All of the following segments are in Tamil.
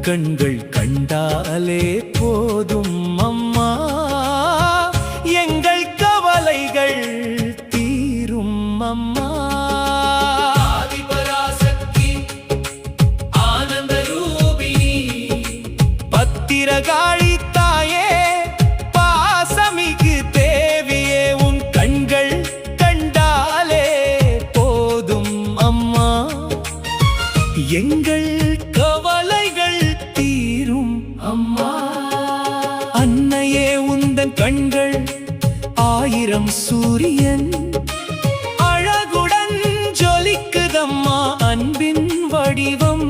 கண்கள் கண்டாலே போதும் அம்மா, எங்கள் கவலைகள் தீரும் அம்மா. ஆதிபராசக்தி ஆனந்த ரூபிணி பத்திரகாளி தாயே பாசமிகு தேவியே, உன் கண்கள் கண்டாலே போதும் அம்மா, எங்கள் கவலைகள் தீரும் அம்மா. அன்னையே உந்தன் கண்கள் ஆயிரம் சூரியன் அழகுடன் ஜொலிக்குதம்மா, அன்பின் வடிவம்.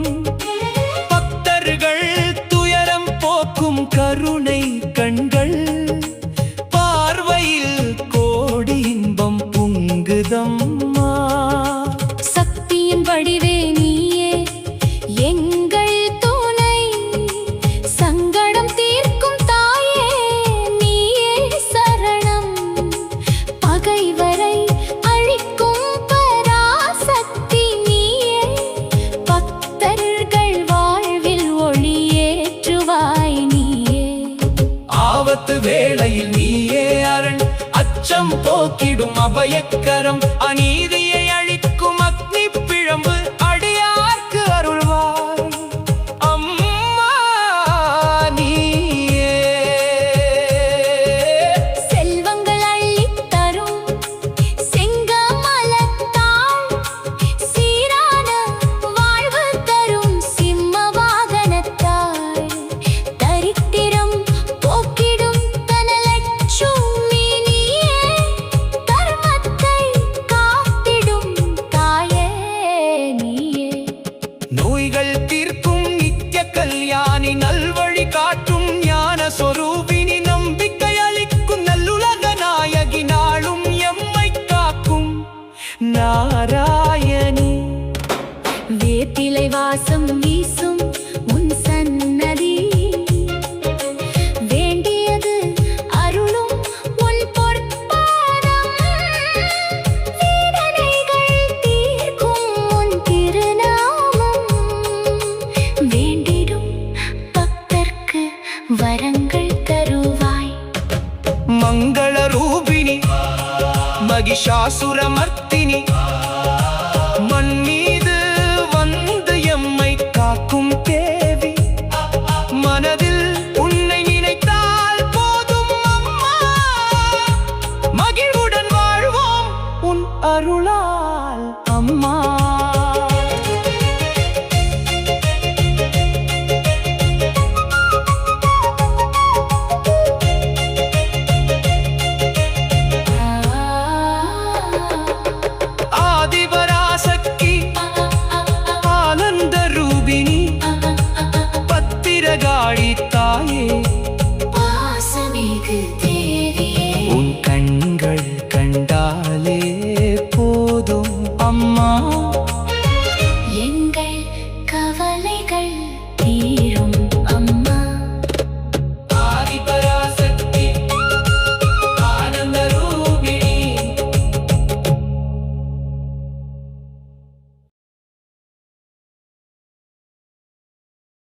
பக்தர்கள் துயரம் போக்கும் கருணை கண்கள், பார்வையில் கோடி இன்பம் பொங்குதம்மா. சக்தியின் வடிவே நீயே எங்கள் துணை, சங்கடம் தீர்க்கும் தாயே நீயே சரணம். பகைவரை அழிக்கும் பராசக்தி நீயே, பக்தர்கள் வாழ்வில் ஒளியேற்றுவாய் நீயே. ஆபத்து வேளையில் நீயே அரண், அச்சம் போக்கிடும் அபயக்கரம். அநீதியை அழிக்கும் அக்னி பிழம்பு, அடியார்க்கு அருள்வாய் அம்மா நீயே. செல்வங்கள் அள்ளித் தரும் செங்கமலத்தாள், சீரான வாழ்வு தரும் சிம்ம வாகனத்தாள். தரித்திரம் போக்கிடும் தனலட்சுமி நீயே, தர்மத்தை காத்திடும் தாயே நீயே. நோய்கள் தீர்க்கும் நித்ய கல்யாணி, நல்வழி காட்டும் ஞான சொரூபிணி, நம்பிக்கை அளிக்கும் நல்லுலக நாயகி, நாளும் எம்மை காக்கும் நாராயணி. வேப்பிலை வாசம் வீசும் உன் சன்னதி, வேண்டியது அருளும் உன் பொற்பாதம். வேதனைகள் தீர்க்கும் உன் திருநாமம், வேண்டிடும் பக்தர்க்கு வரங்கள் தருவாய். மங்கள ரூபிணி மகிஷாசுரமர்த்தினி,